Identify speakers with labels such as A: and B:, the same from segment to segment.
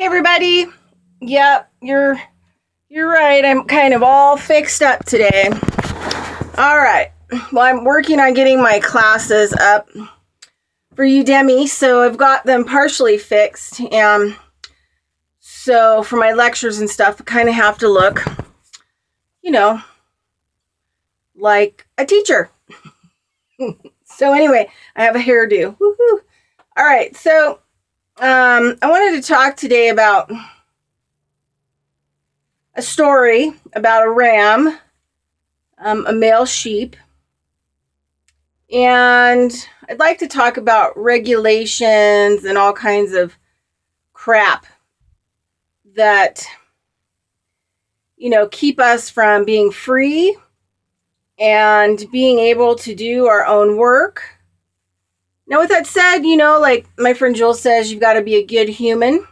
A: Hey everybody. Yep, you're right. I'm kind of all fixed up today. All right. Well, I'm working on getting my classes up for Udemy, so I've got them partially fixed. And so for my lectures and stuff, I kind of have to look, like a teacher. So anyway, I have a hairdo. Woohoo. All right. So I wanted to talk today about a story about a ram, a male sheep, and I'd like to talk about regulations and all kinds of crap that, keep us from being free and being able to do our own work. Now, with that said, like my friend Jill says, you've got to be a good human.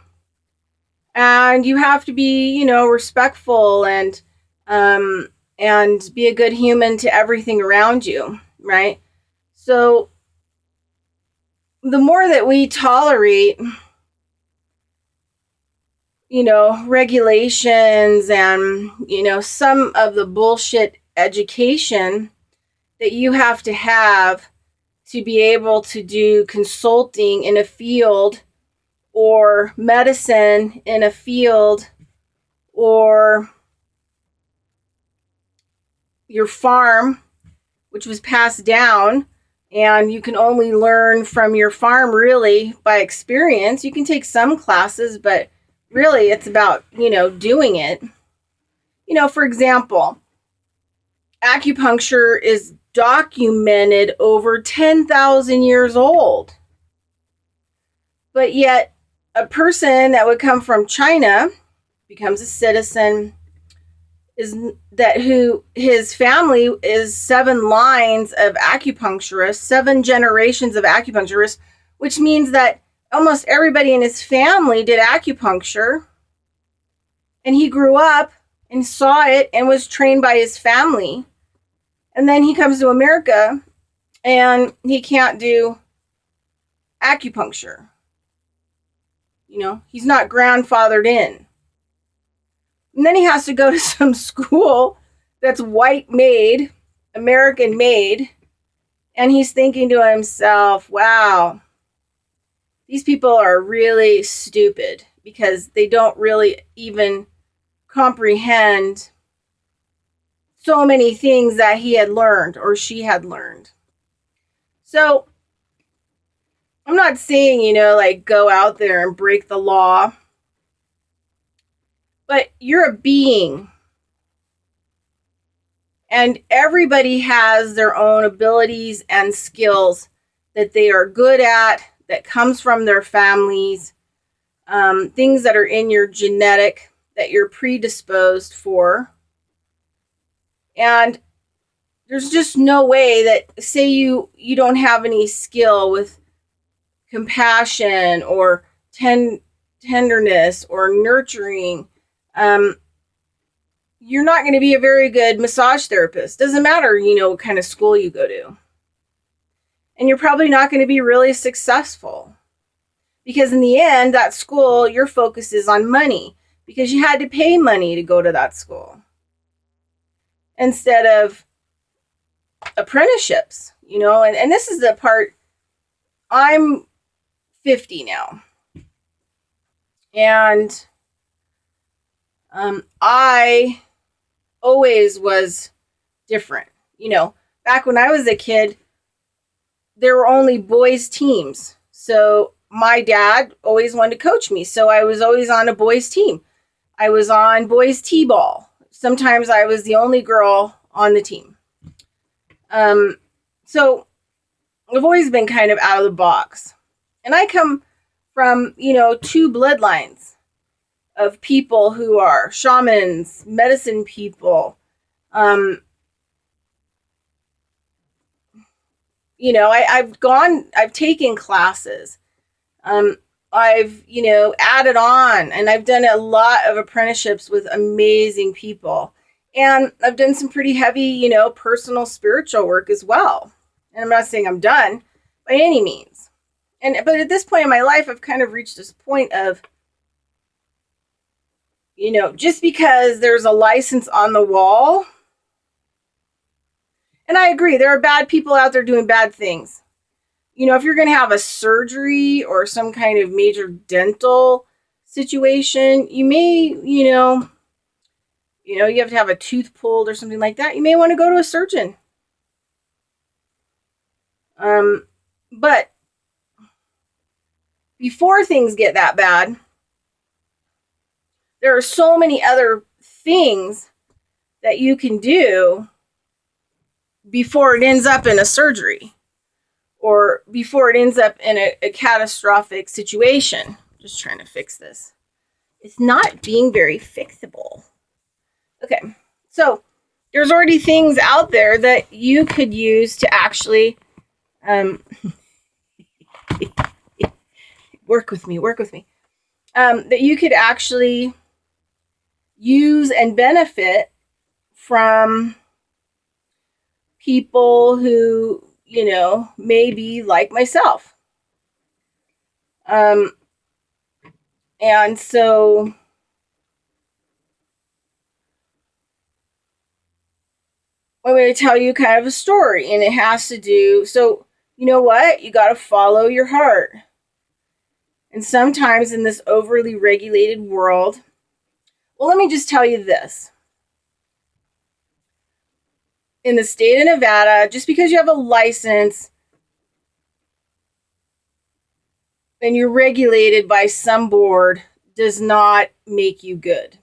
A: And you have to be, respectful and be a good human to everything around you, right? So the more that we tolerate, regulations and, some of the bullshit education that you have to be able to do consulting in a field or medicine in a field or your farm, which was passed down, and you can only learn from your farm really by experience. You can take some classes, but really it's about, doing it. For example, acupuncture is documented over 10,000 years old. But yet a person that would come from China becomes a citizen, who his family is 7 lines of acupuncturists, 7 generations of acupuncturists, which means that almost everybody in his family did acupuncture. And he grew up and saw it and was trained by his family. And then he comes to America and he can't do acupuncture. He's not grandfathered in. And then he has to go to some school that's white made, American made. And he's thinking to himself, wow, these people are really stupid because they don't really even comprehend so many things that he had learned or she had learned. So I'm not saying, like go out there and break the law, but you're a being. And everybody has their own abilities and skills that they are good at, that comes from their families, things that are in your genetic that you're predisposed for. And there's just no way that, say you don't have any skill with compassion or tenderness or nurturing, you're not going to be a very good massage therapist. Doesn't matter, what kind of school you go to. And you're probably not going to be really successful. Because in the end, that school, your focus is on money. Because you had to pay money to go to that school. Instead of apprenticeships, and this is the part. I'm 50 now. And I always was different. Back when I was a kid, there were only boys teams. So my dad always wanted to coach me. So I was always on a boys team. I was on boys t-ball. Sometimes I was the only girl on the team. So I've always been kind of out of the box. And I come from, 2 bloodlines of people who are shamans, medicine people. I've taken classes. I've, added on, and I've done a lot of apprenticeships with amazing people. And I've done some pretty heavy, personal spiritual work as well. And I'm not saying I'm done by any means. But at this point in my life, I've kind of reached this point of just because there's a license on the wall. And I agree, there are bad people out there doing bad things. If you're going to have a surgery or some kind of major dental situation, you may, you have to have a tooth pulled or something like that. You may want to go to a surgeon. But before things get that bad, there are so many other things that you can do before it ends up in a surgery or before it ends up in a catastrophic situation. Just trying to fix this. It's not being very fixable. Okay, so there's already things out there that you could use to actually work with me. That you could actually use and benefit from people who, may be like myself. And so I'm going to tell you kind of a story, and it has to do, so you know what? You got to follow your heart. And sometimes in this overly regulated world, well, let me just tell you this. In the state of Nevada, just because you have a license and you're regulated by some board does not make you good.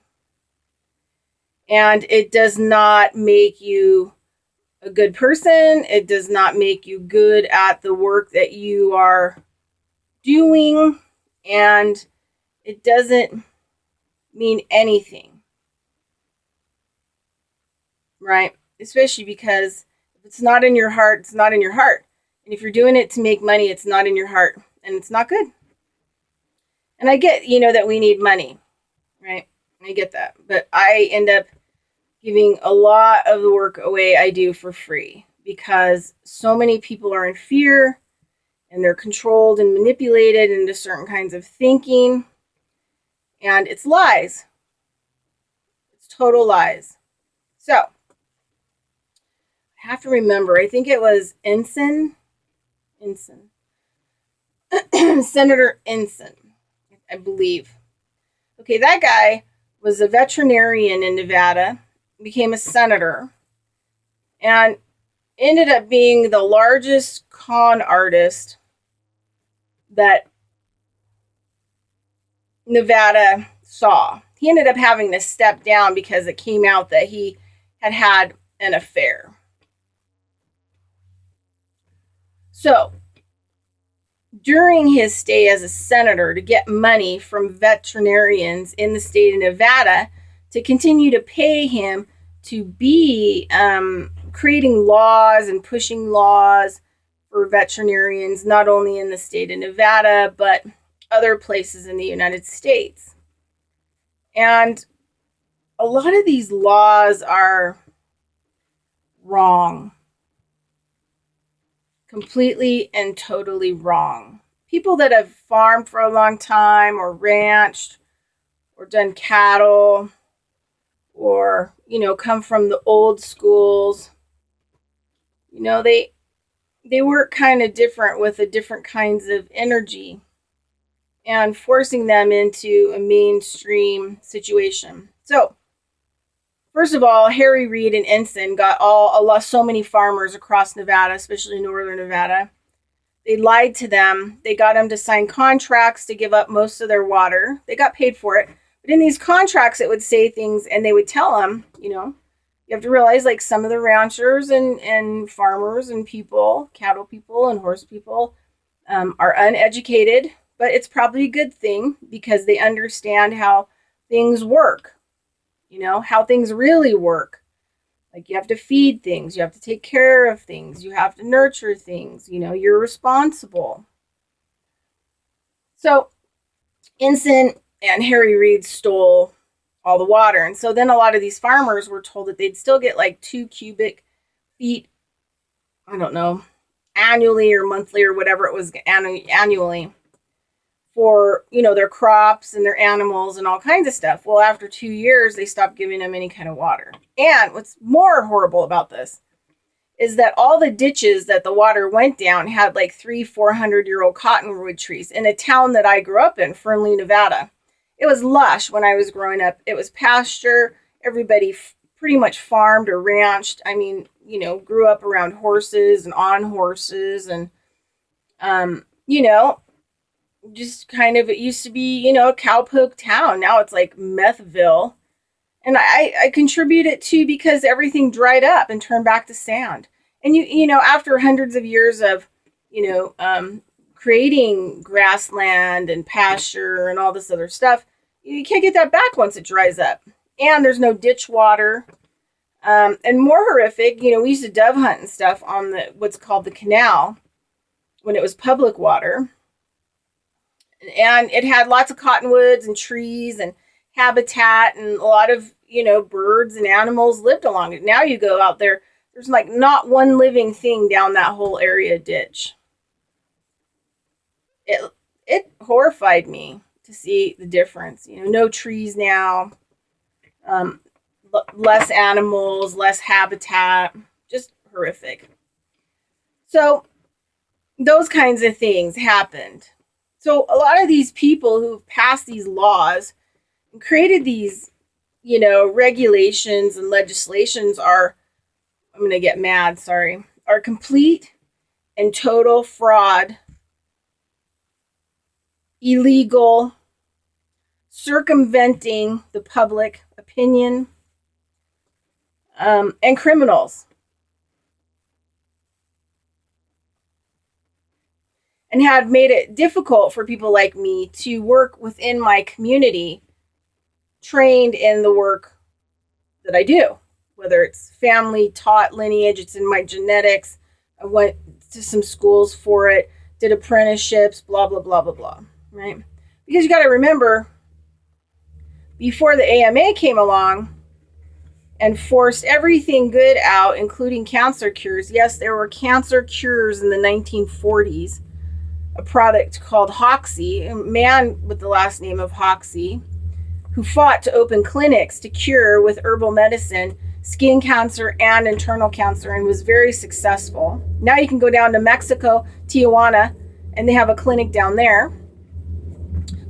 A: And it does not make you a good person. It does not make you good at the work that you are doing. And it doesn't mean anything. Right? Especially because if it's not in your heart, it's not in your heart. And if you're doing it to make money, it's not in your heart. And it's not good. And I get, that we need money. Right? I get that. But I end up giving a lot of the work away I do for free. Because so many people are in fear. And they're controlled and manipulated into certain kinds of thinking. And it's lies. It's total lies. So, I have to remember, I think it was Ensign. Senator Ensign, I believe. Okay, that guy was a veterinarian in Nevada, became a senator, and ended up being the largest con artist that Nevada saw. He ended up having to step down because it came out that he had an affair. So, during his stay as a senator, to get money from veterinarians in the state of Nevada to continue to pay him to be creating laws and pushing laws for veterinarians, not only in the state of Nevada, but other places in the United States. And a lot of these laws are wrong. Completely and totally wrong. People that have farmed for a long time or ranched or done cattle or, come from the old schools, they work kind of different with the different kinds of energy and forcing them into a mainstream situation. So, first of all, Reid and Ensign got so many farmers across Nevada, especially northern Nevada. They lied to them. They got them to sign contracts to give up most of their water. They got paid for it. But in these contracts, it would say things, and they would tell them, you have to realize, like, some of the ranchers and farmers and people, cattle people and horse people, are uneducated. But it's probably a good thing because they understand how things work. How things really work. Like, you have to feed things. You have to take care of things. You have to nurture things. You're responsible. So, Ensign and Reid stole all the water. And so then a lot of these farmers were told that they'd still get like 2 cubic feet, I don't know, annually or monthly or whatever it was, annually, for, their crops and their animals and all kinds of stuff. Well, after 2 years, they stopped giving them any kind of water. And what's more horrible about this is that all the ditches that the water went down had like 400-year-old cottonwood trees in a town that I grew up in, Fernley, Nevada. It was lush when I was growing up. It was pasture. Everybody pretty much farmed or ranched. I mean, grew up around horses and on horses and, just kind of, it used to be, a cowpoke town. Now it's like Methville. And I contribute it to because everything dried up and turned back to sand. And after hundreds of years of, creating grassland and pasture and all this other stuff, you can't get that back once it dries up. And there's no ditch water. And more horrific, we used to dove hunt and stuff on what's called the canal when it was public water. And it had lots of cottonwoods and trees and habitat, and a lot of, birds and animals lived along it. Now you go out there, there's like not one living thing down that whole area ditch. It horrified me to see the difference. No trees now, less animals, less habitat, just horrific. So those kinds of things happened. So a lot of these people who've passed these laws and created these, regulations and legislations I'm going to get mad, sorry, are complete and total fraud, illegal, circumventing the public opinion, and criminals. And had made it difficult for people like me to work within my community, trained in the work that I do, whether it's family taught lineage, it's in my genetics. I went to some schools for it, did apprenticeships, blah, blah, blah, blah, blah, right? Because you got to remember, before the AMA came along and forced everything good out, including cancer cures. Yes, there were cancer cures in the 1940s. A product called Hoxie, a man with the last name of Hoxie, who fought to open clinics to cure with herbal medicine skin cancer and internal cancer, and was very successful. Now you can go down to Mexico, Tijuana, and they have a clinic down there.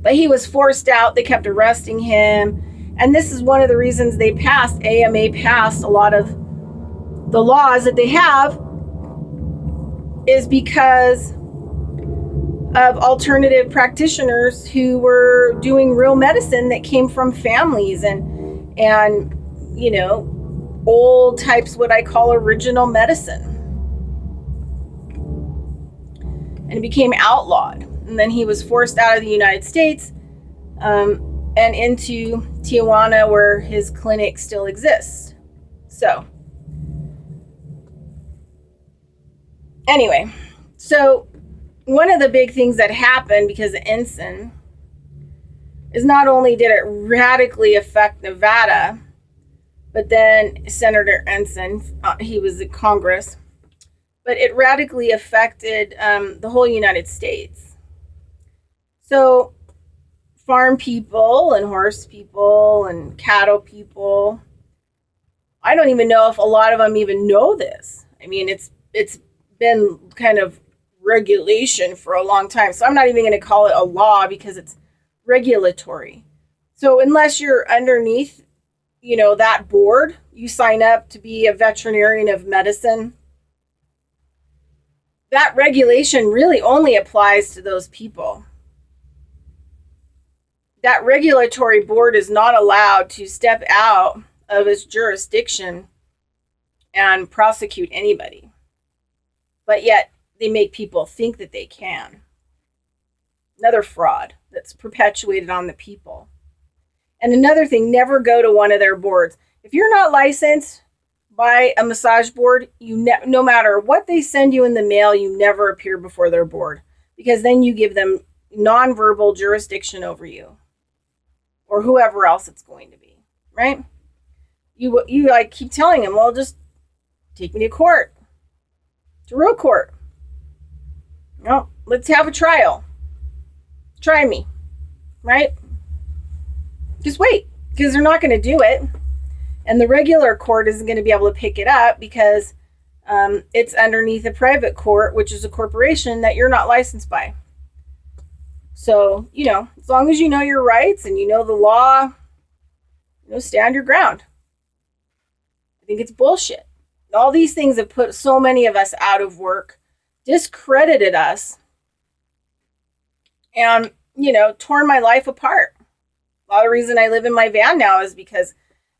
A: But he was forced out. They kept arresting him. And this is one of the reasons AMA passed a lot of the laws that they have, is because of alternative practitioners who were doing real medicine that came from families and old types, what I call original medicine. And it became outlawed. And then he was forced out of the United States and into Tijuana, where his clinic still exists. So anyway, one of the big things that happened because of Ensign is not only did it radically affect Nevada, but then Senator Ensign, he was in Congress, but it radically affected the whole United States. So farm people and horse people and cattle people, I don't even know if a lot of them even know this. I mean, it's been kind of regulation for a long time. So I'm not even going to call it a law because it's regulatory. So unless you're underneath, that board, you sign up to be a veterinarian of medicine, that regulation really only applies to those people. That regulatory board is not allowed to step out of its jurisdiction and prosecute anybody. But yet they make people think that they can. Another fraud that's perpetuated on the people. And another thing, never go to one of their boards. If you're not licensed by a massage board, no matter what they send you in the mail, you never appear before their board, because then you give them nonverbal jurisdiction over you or whoever else it's going to be, right? You like keep telling them, well, just take me to court, to real court. No, let's have a trial. Try me, right? Just wait, because they're not going to do it. And the regular court isn't going to be able to pick it up because it's underneath a private court, which is a corporation that you're not licensed by. So, as long as you know your rights and you know the law, stand your ground. I think it's bullshit. All these things have put so many of us out of work, discredited us, and, torn my life apart. A lot of the reason I live in my van now is because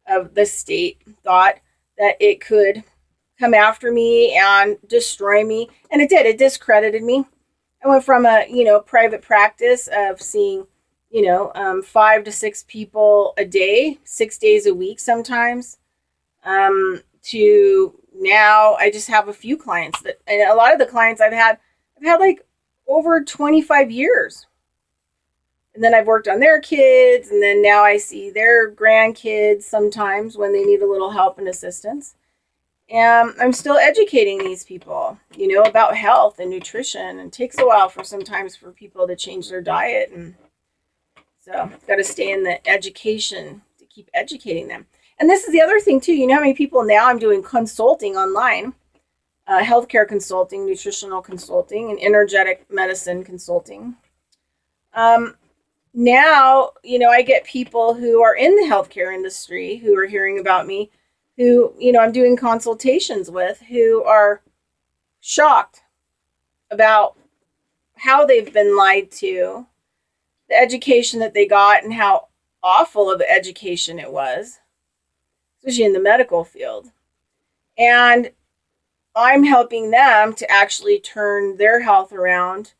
A: of the state thought that it could come after me and destroy me. And it did. It discredited me. I went from a, private practice of seeing, 5 to 6 people a day, 6 days a week sometimes, to now I just have a few clients and a lot of the clients I've had like over 25 years. And then I've worked on their kids, and then now I see their grandkids sometimes when they need a little help and assistance. And I'm still educating these people, about health and nutrition. And it takes a while sometimes for people to change their diet. And so I've got to stay in the education to keep educating them. And this is the other thing too. You know how many people now I'm doing consulting online, healthcare consulting, nutritional consulting, and energetic medicine consulting. Now, I get people who are in the healthcare industry who are hearing about me, who, I'm doing consultations with, who are shocked about how they've been lied to, the education that they got, and how awful of an education it was, especially in the medical field. And I'm helping them to actually turn their health around,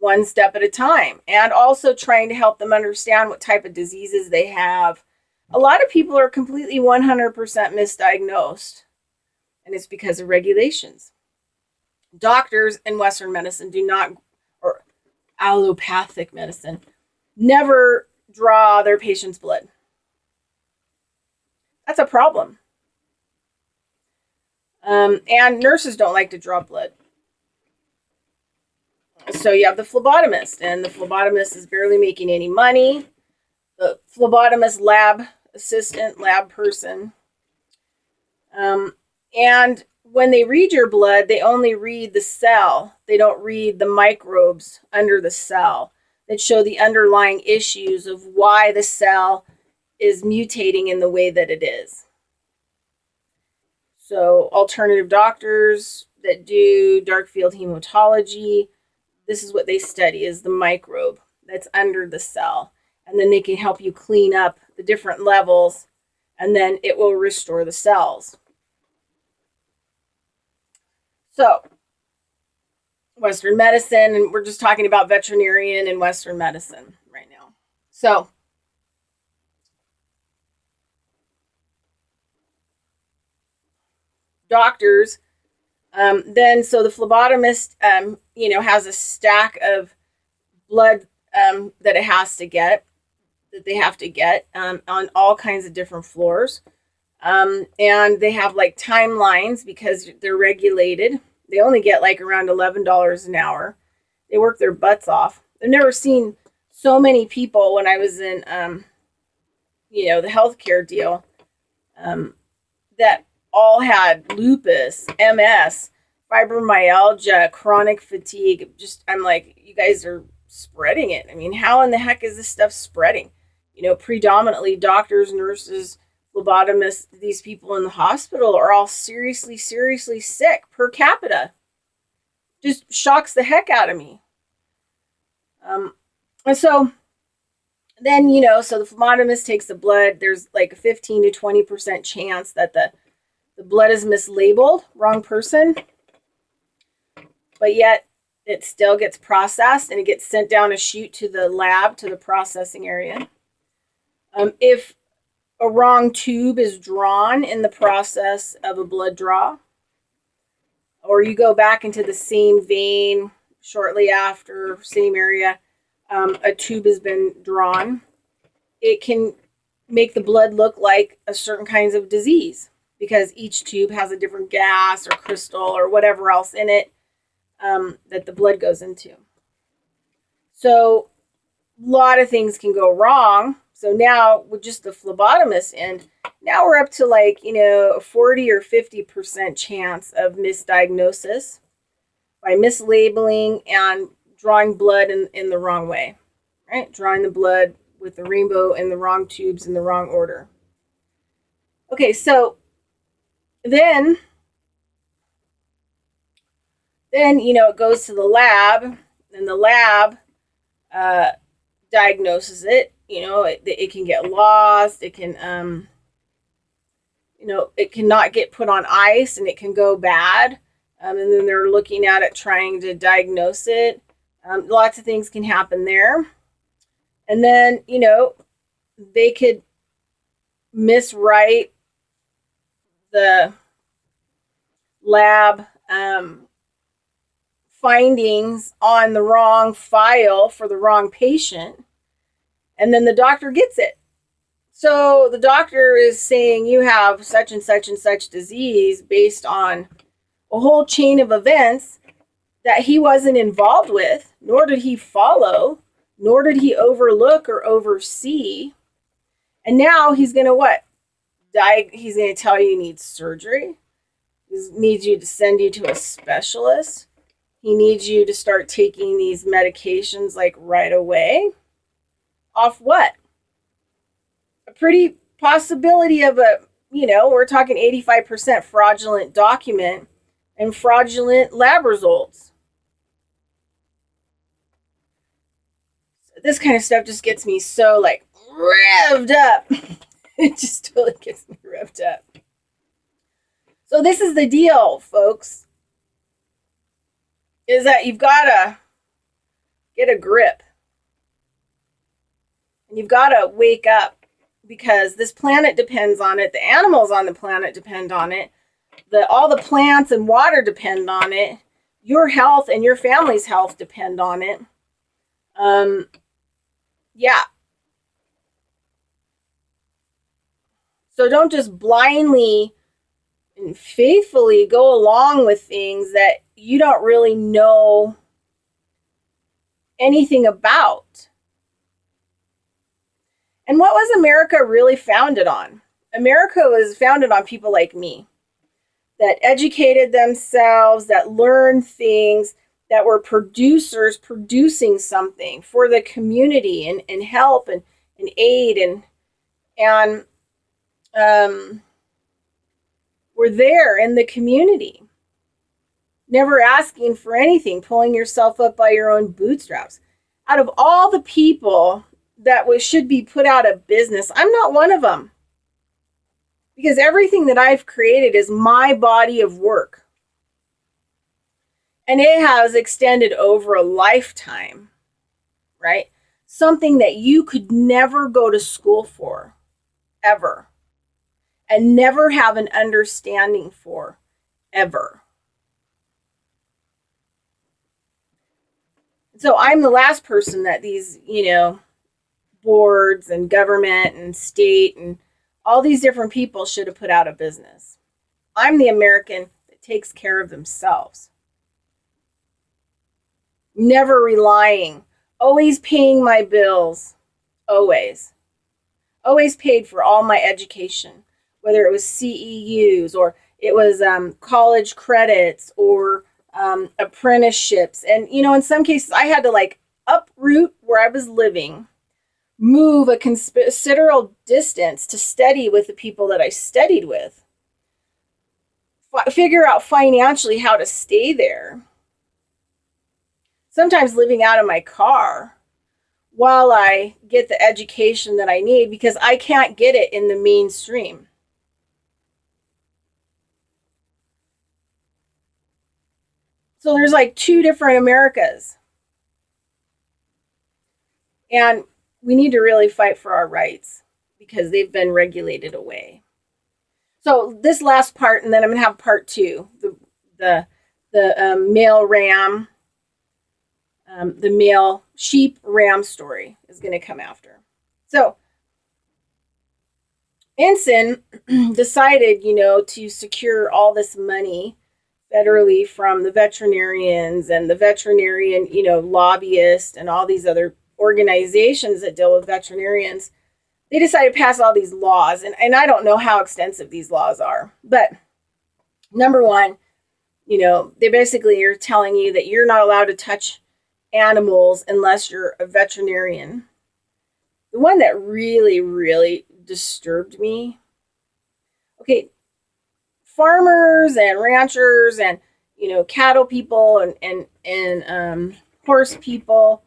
A: one step at a time, and also trying to help them understand what type of diseases they have. A lot of people are completely 100% misdiagnosed, and it's because of regulations. Doctors in Western medicine do not, or allopathic medicine, never draw their patient's blood. That's a problem. And nurses don't like to draw blood. So you have the phlebotomist, and the phlebotomist is barely making any money. The phlebotomist lab assistant, lab person. And when they read your blood, they only read the cell. They don't read the microbes under the cell that show the underlying issues of why the cell is mutating in the way that it is. So alternative doctors that do dark field hematology, this is what they study, is the microbe that's under the cell. And then they can help you clean up the different levels, and then it will restore the cells. So, Western medicine, and we're just talking about veterinarian and Western medicine right now. So, doctors, so the phlebotomist, has a stack of blood that it has to get, that they have to get on all kinds of different floors. And they have like timelines because they're regulated. They only get like around $11 an hour. They work their butts off. I've never seen so many people when I was in, the healthcare deal, that all had lupus, MS, fibromyalgia, chronic fatigue. I'm like, you guys are spreading it. I mean, how in the heck is this stuff spreading? Predominantly doctors, nurses, phlebotomists, these people in the hospital are all seriously, seriously sick per capita. Just shocks the heck out of me. And so then, so the phlebotomist takes the blood. There's like a 15 to 20% chance that the blood is mislabeled, wrong person. But yet it still gets processed and it gets sent down a chute to the lab, to the processing area. If a wrong tube is drawn in the process of a blood draw, or you go back into the same vein shortly after, same area, a tube has been drawn, it can make the blood look like a certain kinds of disease because each tube has a different gas or crystal or whatever else in it that the blood goes into. So a lot of things can go wrong. So now with just the phlebotomist end, now we're up to like, a 40 or 50% chance of misdiagnosis by mislabeling and drawing blood in the wrong way, right? Drawing the blood with the rainbow in the wrong tubes in the wrong order. Okay, so then it goes to the lab, and the lab diagnoses it. It can get lost. It can, it cannot get put on ice, and it can go bad. And then they're looking at it, trying to diagnose it. Lots of things can happen there. And then, they could miswrite the lab findings on the wrong file for the wrong patient. And then the doctor gets it. So the doctor is saying you have such and such and such disease based on a whole chain of events that he wasn't involved with, nor did he follow, nor did he overlook or oversee. And now he's going to what? He's going to tell you need surgery. He needs you to send you to a specialist. He needs you to start taking these medications like right away. Off what? A pretty possibility of we're talking 85% fraudulent document and fraudulent lab results. So this kind of stuff just gets me so like revved up. It just totally gets me revved up. So this is the deal, folks, is that you've got to get a grip. And you've got to wake up, because this planet depends on it. The animals on the planet depend on it. All the plants and water depend on it. Your health and your family's health depend on it. Yeah. So don't just blindly and faithfully go along with things that you don't really know anything about. And what was America really founded on? America was founded on people like me that educated themselves, that learned things, that were producers producing something for the community and help and aid and were there in the community, never asking for anything, pulling yourself up by your own bootstraps. Out of all the people that should be put out of business, I'm not one of them. Because everything that I've created is my body of work. And it has extended over a lifetime, right? Something that you could never go to school for, ever. And never have an understanding for, ever. So I'm the last person that these, boards and government and state and all these different people should have put out of business. I'm the American that takes care of themselves. Never relying, always paying my bills, always. Always paid for all my education, whether it was CEUs or it was college credits or apprenticeships. And, in some cases I had to uproot where I was living, move a considerable distance to study with the people that I studied with, figure out financially how to stay there. Sometimes living out of my car while I get the education that I need, because I can't get it in the mainstream. So there's two different Americas. And we need to really fight for our rights because they've been regulated away. So this last part, and then I'm going to have part two, the male ram, the male sheep ram story is going to come after. So Ensign decided, to secure all this money federally from the veterinarians and the veterinarian, lobbyists and all these other organizations that deal with veterinarians. They decided to pass all these laws, and I don't know how extensive these laws are. But number one, they basically are telling you that you're not allowed to touch animals unless you're a veterinarian. The one that really, really disturbed me, okay, farmers and ranchers and, cattle people and horse people,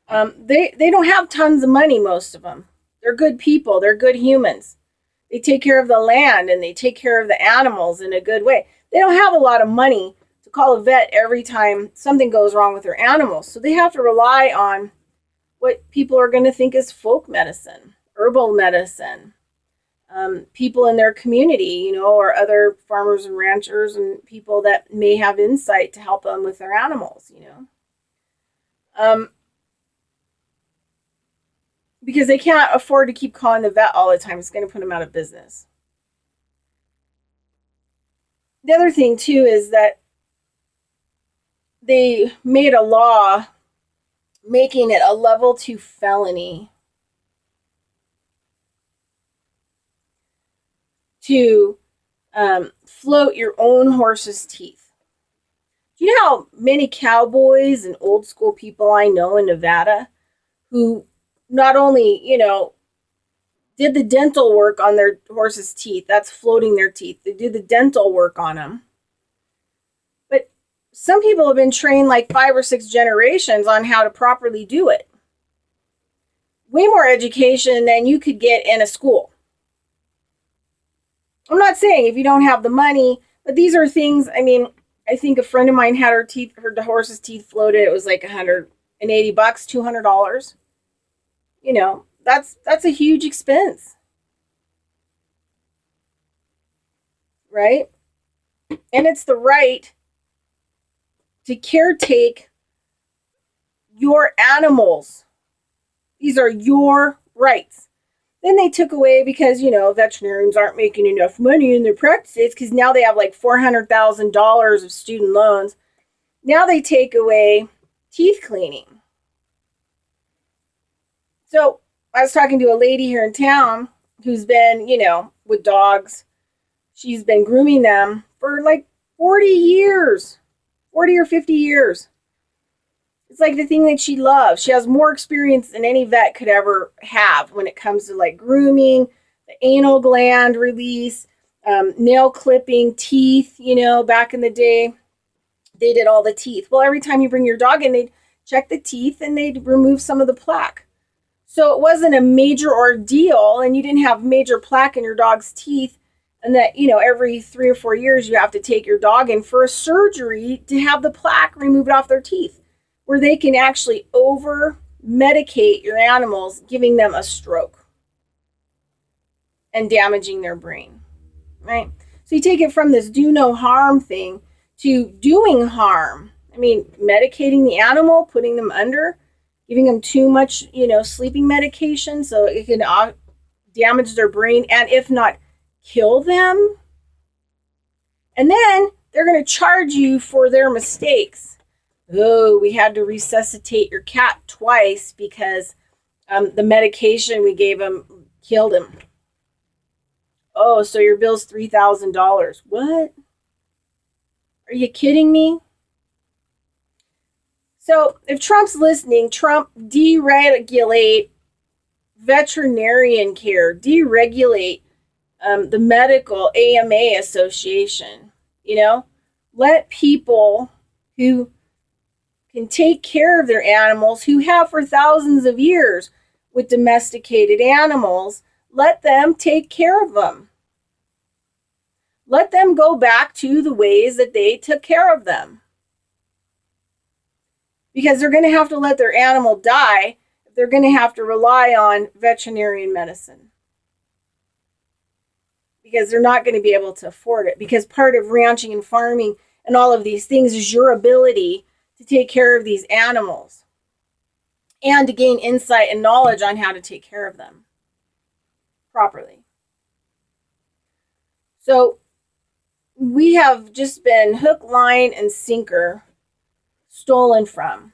A: they don't have tons of money, most of them. They're good people. They're good humans. They take care of the land and they take care of the animals in a good way. They don't have a lot of money to call a vet every time something goes wrong with their animals. So they have to rely on what people are going to think is folk medicine, herbal medicine, people in their community, or other farmers and ranchers and people that may have insight to help them with their animals, because they can't afford to keep calling the vet all the time. It's going to put them out of business. The other thing, too, is that they made a law making it a level 2 felony to float your own horse's teeth. Do you know how many cowboys and old school people I know in Nevada who not only, did the dental work on their horse's teeth, that's floating their teeth. They do the dental work on them. But some people have been trained like 5 or 6 generations on how to properly do it. Way more education than you could get in a school. I'm not saying if you don't have the money, but these are things, I think a friend of mine had her horse's teeth floated. It was like $180, $200. That's a huge expense. Right? And it's the right to caretake your animals. These are your rights. Then they took away because, veterinarians aren't making enough money in their practices because now they have like $400,000 of student loans. Now they take away teeth cleaning. So I was talking to a lady here in town who's been, with dogs. She's been grooming them for like 40 years, 40 or 50 years. It's like the thing that she loves. She has more experience than any vet could ever have when it comes to like grooming, the anal gland release, nail clipping, teeth, back in the day, they did all the teeth. Well, every time you bring your dog in, they'd check the teeth and they'd remove some of the plaque. So it wasn't a major ordeal and you didn't have major plaque in your dog's teeth. And that, every 3 or 4 years, you have to take your dog in for a surgery to have the plaque removed off their teeth, where they can actually over-medicate your animals, giving them a stroke and damaging their brain, right? So you take it from this do no harm thing to doing harm. Medicating the animal, putting them under, giving them too much, sleeping medication so it can damage their brain and if not, kill them. And then they're going to charge you for their mistakes. Oh, we had to resuscitate your cat twice because the medication we gave him killed him. Oh, so your bill's $3,000. What? Are you kidding me? So if Trump's listening, Trump, deregulate veterinarian care, deregulate the medical AMA association, let people who can take care of their animals, who have for thousands of years with domesticated animals, let them take care of them. Let them go back to the ways that they took care of them. Because they're going to have to let their animal die if they're going to have to rely on veterinarian medicine. Because they're not going to be able to afford it. Because part of ranching and farming and all of these things is your ability to take care of these animals and to gain insight and knowledge on how to take care of them properly. So we have just been hook, line, and sinker stolen from,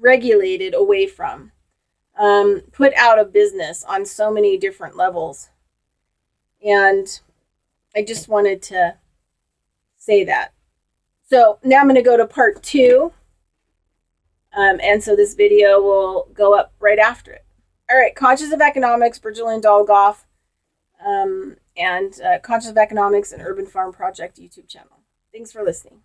A: regulated away from, put out of business on so many different levels. And I just wanted to say that. So now I'm going to go to part 2. And so this video will go up right after it. All right, Conscious of Economics, Bridgelian Dolgoff, and Conscious of Economics and Urban Farm Project YouTube channel. Thanks for listening.